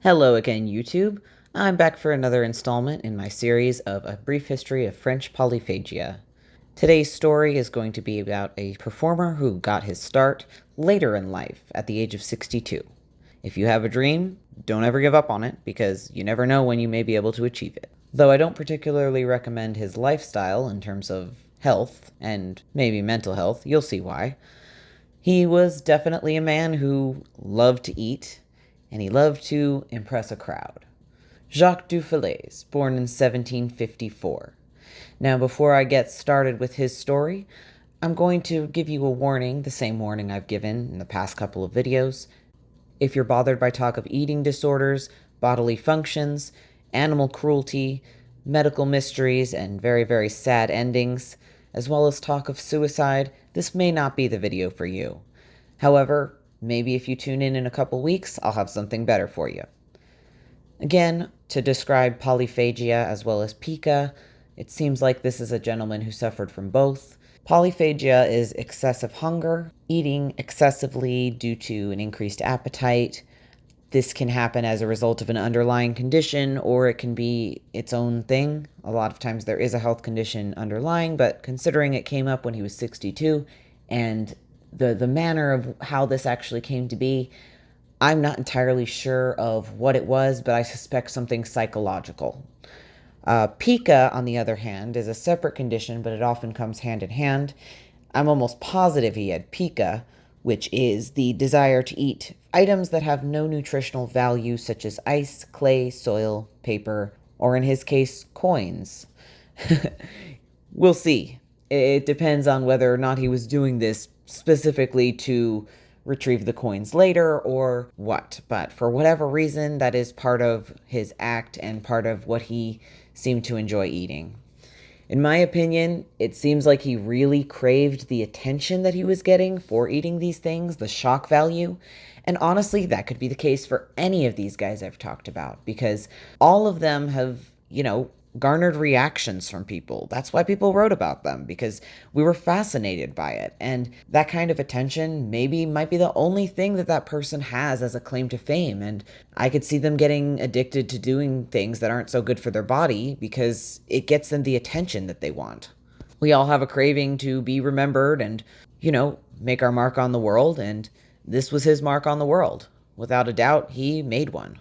Hello again, YouTube. I'm back for another installment in my series of A Brief History of French Polyphagia. Today's story is going to be about a performer who got his start later in life at the age of 62. If you have a dream, don't ever give up on it because you never know when you may be able to achieve it. Though I don't particularly recommend his lifestyle in terms of health and maybe mental health, you'll see why. He was definitely a man who loved to eat, and he loved to impress a crowd. Jacques De Falaise, born in 1754. Now, before I get started with his story, I'm going to give you a warning, the same warning I've given in the past couple of videos. If you're bothered by talk of eating disorders, bodily functions, animal cruelty, medical mysteries, and very, very sad endings, as well as talk of suicide, this may not be the video for you. However, maybe if you tune in a couple weeks, I'll have something better for you. Again, to describe polyphagia as well as pica, it seems like this is a gentleman who suffered from both. Polyphagia is excessive hunger, eating excessively due to an increased appetite. This can happen as a result of an underlying condition, or it can be its own thing. A lot of times there is a health condition underlying, but considering it came up when he was 62 and the manner of how this actually came to be, I'm not entirely sure of what it was, but I suspect something psychological. Pica, on the other hand, is a separate condition, but it often comes hand in hand. I'm almost positive he had pica, which is the desire to eat items that have no nutritional value, such as ice, clay, soil, paper, or in his case, coins. We'll see. It depends on whether or not he was doing this specifically to retrieve the coins later or what. But for whatever reason, that is part of his act and part of what he seemed to enjoy eating. In my opinion, it seems like he really craved the attention that he was getting for eating these things, the shock value. And honestly, that could be the case for any of these guys I've talked about, because all of them have, garnered reactions from people. That's why people wrote about them, because we were fascinated by it. And that kind of attention maybe might be the only thing that that person has as a claim to fame. And I could see them getting addicted to doing things that aren't so good for their body because it gets them the attention that they want. We all have a craving to be remembered and, make our mark on the world. And this was his mark on the world. Without a doubt, he made one.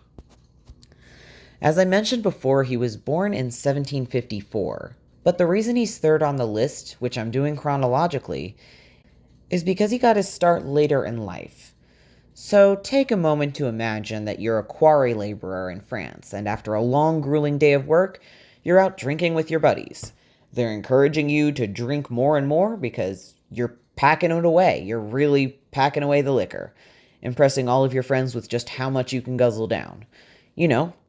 As I mentioned before, he was born in 1754, but the reason he's third on the list, which I'm doing chronologically, is because he got his start later in life. So take a moment to imagine that you're a quarry laborer in France, and after a long, grueling day of work, you're out drinking with your buddies. They're encouraging you to drink more and more because you're packing it away. You're really packing away the liquor, impressing all of your friends with just how much you can guzzle down.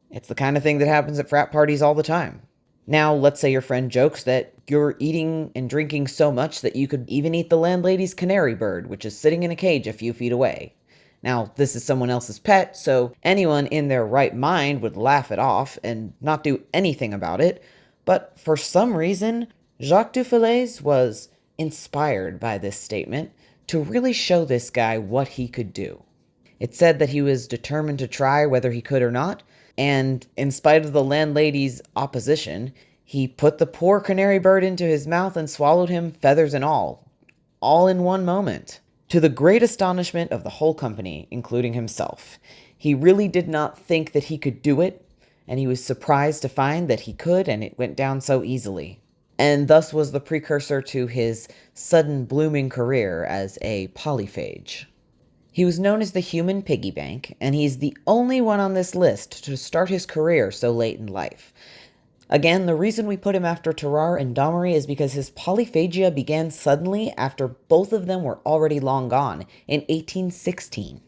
It's the kind of thing that happens at frat parties all the time. Now, let's say your friend jokes that you're eating and drinking so much that you could even eat the landlady's canary bird, which is sitting in a cage a few feet away. Now, this is someone else's pet, so anyone in their right mind would laugh it off and not do anything about it. But for some reason, Jacques De Falaise was inspired by this statement to really show this guy what he could do. It said that he was determined to try whether he could or not, and in spite of the landlady's opposition, he put the poor canary bird into his mouth and swallowed him, feathers and all in one moment. To the great astonishment of the whole company, including himself. He really did not think that he could do it, and he was surprised to find that he could, and it went down so easily. And thus was the precursor to his sudden blooming career as a polyphage. He was known as the human piggy bank, and he's the only one on this list to start his career so late in life. Again, the reason we put him after Tarrare and Dommery is because his polyphagia began suddenly after both of them were already long gone, in 1816.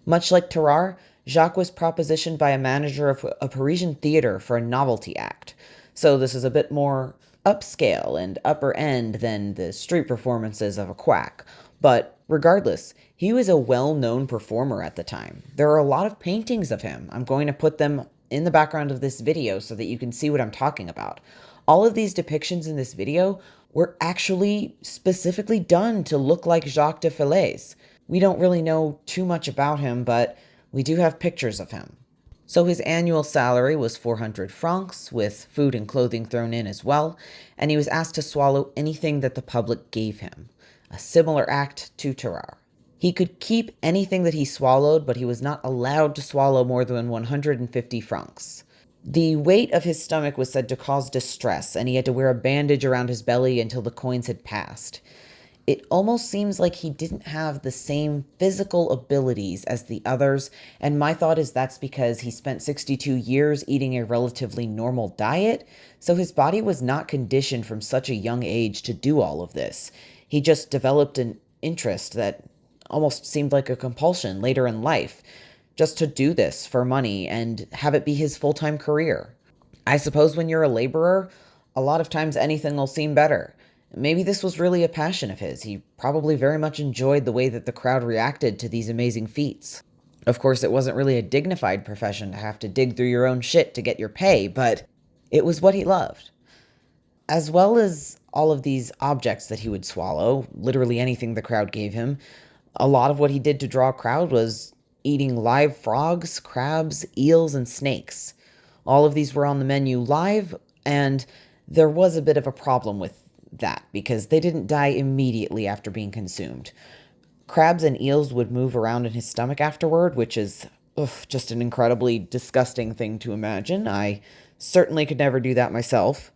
Much like Tarrare, Jacques was propositioned by a manager of a Parisian theater for a novelty act, so this is a bit more upscale and upper end than the street performances of a quack. But regardless, he was a well-known performer at the time. There are a lot of paintings of him. I'm going to put them in the background of this video so that you can see what I'm talking about. All of these depictions in this video were actually specifically done to look like Jacques de Falaise. We don't really know too much about him, but we do have pictures of him. So his annual salary was 400 francs, with food and clothing thrown in as well, and he was asked to swallow anything that the public gave him, a similar act to Tarrare. He could keep anything that he swallowed, but he was not allowed to swallow more than 150 francs. The weight of his stomach was said to cause distress, and he had to wear a bandage around his belly until the coins had passed. It almost seems like he didn't have the same physical abilities as the others, and my thought is that's because he spent 62 years eating a relatively normal diet, so his body was not conditioned from such a young age to do all of this. He just developed an interest that almost seemed like a compulsion later in life, just to do this for money and have it be his full-time career. I suppose when you're a laborer, a lot of times anything will seem better. Maybe this was really a passion of his. He probably very much enjoyed the way that the crowd reacted to these amazing feats. Of course, it wasn't really a dignified profession to have to dig through your own shit to get your pay, but it was what he loved. As well as all of these objects that he would swallow, literally anything the crowd gave him, a lot of what he did to draw a crowd was eating live frogs, crabs, eels, and snakes. All of these were on the menu live, and there was a bit of a problem with that because they didn't die immediately after being consumed. Crabs and eels would move around in his stomach afterward, which is just an incredibly disgusting thing to imagine. I certainly could never do that myself.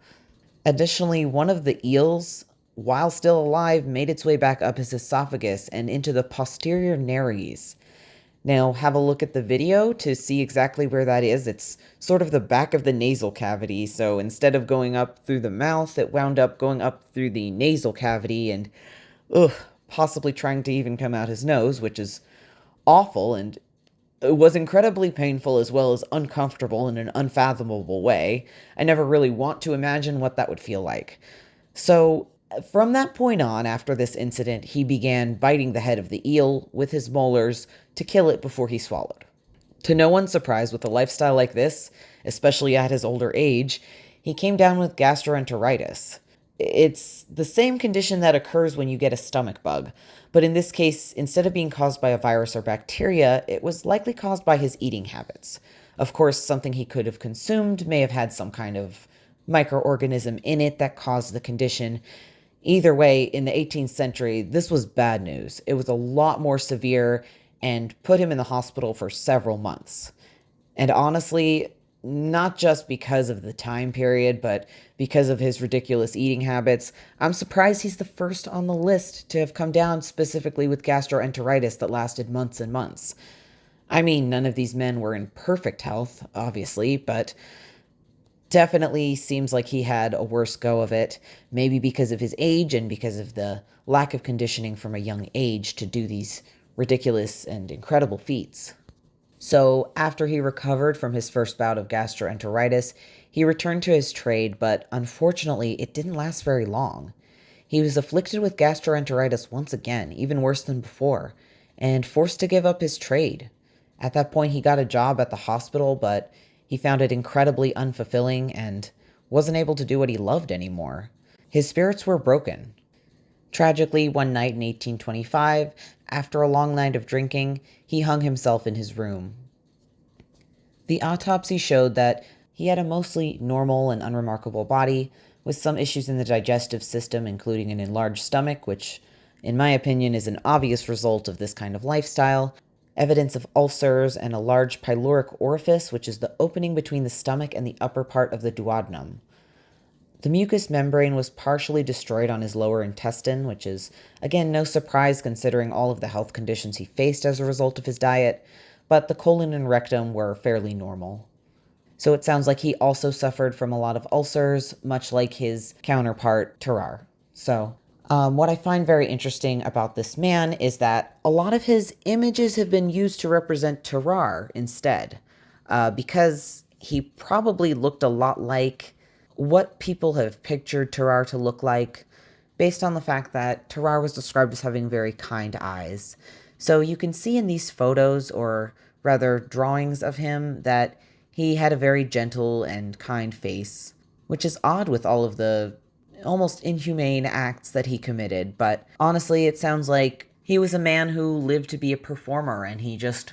Additionally, one of the eels, while still alive, made its way back up his esophagus and into the posterior nares. Now, have a look at the video to see exactly where that is. It's sort of the back of the nasal cavity, so instead of going up through the mouth, it wound up going up through the nasal cavity and, possibly trying to even come out his nose, which is awful and it was incredibly painful as well as uncomfortable in an unfathomable way. I never really want to imagine what that would feel like. So, from that point on, after this incident, he began biting the head of the eel with his molars to kill it before he swallowed. To no one's surprise, with a lifestyle like this, especially at his older age, he came down with gastroenteritis. It's the same condition that occurs when you get a stomach bug, but in this case, instead of being caused by a virus or bacteria, it was likely caused by his eating habits. Of course, something he could have consumed may have had some kind of microorganism in it that caused the condition. Either way, in the 18th century, this was bad news. It was a lot more severe and put him in the hospital for several months. And honestly, not just because of the time period, but because of his ridiculous eating habits, I'm surprised he's the first on the list to have come down specifically with gastroenteritis that lasted months and months. I mean, none of these men were in perfect health, obviously, but definitely seems like he had a worse go of it, maybe because of his age and because of the lack of conditioning from a young age to do these ridiculous and incredible feats. So, after he recovered from his first bout of gastroenteritis, he returned to his trade, but unfortunately, it didn't last very long. He was afflicted with gastroenteritis once again, even worse than before, and forced to give up his trade. At that point, he got a job at the hospital, but he found it incredibly unfulfilling and wasn't able to do what he loved anymore. His spirits were broken. Tragically, one night in 1825, after a long night of drinking, he hung himself in his room. The autopsy showed that he had a mostly normal and unremarkable body, with some issues in the digestive system, including an enlarged stomach, which, in my opinion, is an obvious result of this kind of lifestyle, evidence of ulcers, and a large pyloric orifice, which is the opening between the stomach and the upper part of the duodenum. The mucous membrane was partially destroyed on his lower intestine, which is, again, no surprise considering all of the health conditions he faced as a result of his diet, but the colon and rectum were fairly normal. So it sounds like he also suffered from a lot of ulcers, much like his counterpart, Tarrare. So, what I find very interesting about this man is that a lot of his images have been used to represent Tarrare instead, because he probably looked a lot like what people have pictured Tarrare to look like, based on the fact that Tarrare was described as having very kind eyes. So you can see in these photos, or rather drawings of him, that he had a very gentle and kind face, which is odd with all of the almost inhumane acts that he committed. But honestly, it sounds like he was a man who lived to be a performer and he just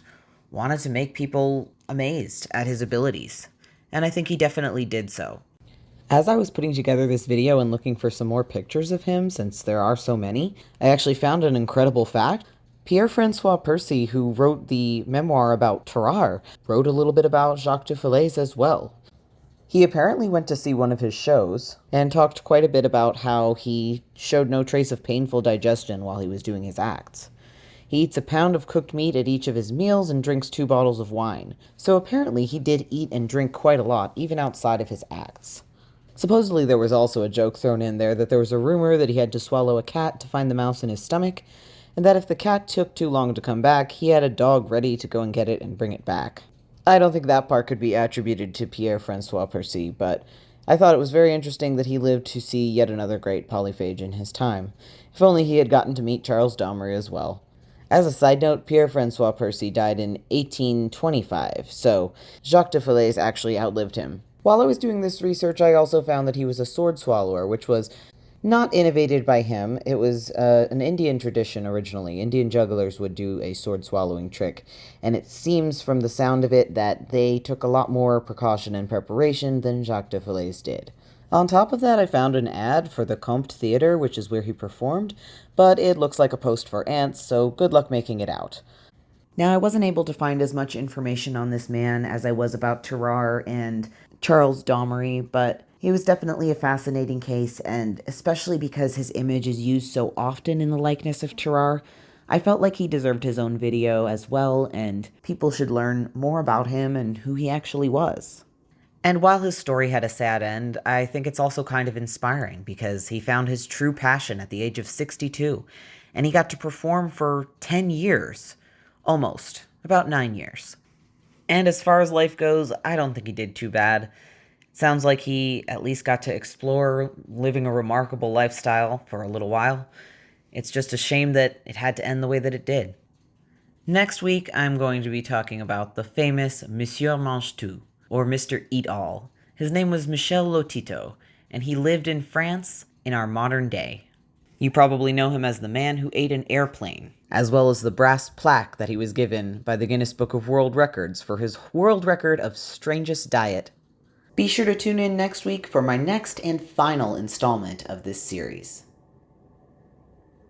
wanted to make people amazed at his abilities. And I think he definitely did so. As I was putting together this video and looking for some more pictures of him, since there are so many, I actually found an incredible fact. Pierre-François Percy, who wrote the memoir about Tarrare, wrote a little bit about Jacques De Falaise as well. He apparently went to see one of his shows and talked quite a bit about how he showed no trace of painful digestion while he was doing his acts. He eats a pound of cooked meat at each of his meals and drinks 2 bottles of wine. So apparently he did eat and drink quite a lot, even outside of his acts. Supposedly there was also a joke thrown in there that there was a rumor that he had to swallow a cat to find the mouse in his stomach, and that if the cat took too long to come back, he had a dog ready to go and get it and bring it back. I don't think that part could be attributed to Pierre-François Percy, but I thought it was very interesting that he lived to see yet another great polyphage in his time. If only he had gotten to meet Charles Domry as well. As a side note, Pierre-François Percy died in 1825, so Jacques de Falaise actually outlived him. While I was doing this research, I also found that he was a sword swallower, which was not innovated by him. It was an Indian tradition originally. Indian jugglers would do a sword swallowing trick, and it seems from the sound of it that they took a lot more precaution and preparation than Jacques de Falaise did. On top of that, I found an ad for the Comte Theatre, which is where he performed, but it looks like a post for ants, so good luck making it out. Now, I wasn't able to find as much information on this man as I was about Tarrare and Charles Domry, but he was definitely a fascinating case, and especially because his image is used so often in the likeness of Tarrare, I felt like he deserved his own video as well, and people should learn more about him and who he actually was. And while his story had a sad end, I think it's also kind of inspiring because he found his true passion at the age of 62, and he got to perform for 10 years. Almost. About 9 years. And as far as life goes, I don't think he did too bad. Sounds like he at least got to explore living a remarkable lifestyle for a little while. It's just a shame that it had to end the way that it did. Next week, I'm going to be talking about the famous Monsieur Mange-Tout, or Mr. Eat-All. His name was Michel Lotito, and he lived in France in our modern day. You probably know him as the man who ate an airplane, as well as the brass plaque that he was given by the Guinness Book of World Records for his world record of strangest diet. Be sure to tune in next week for my next and final installment of this series.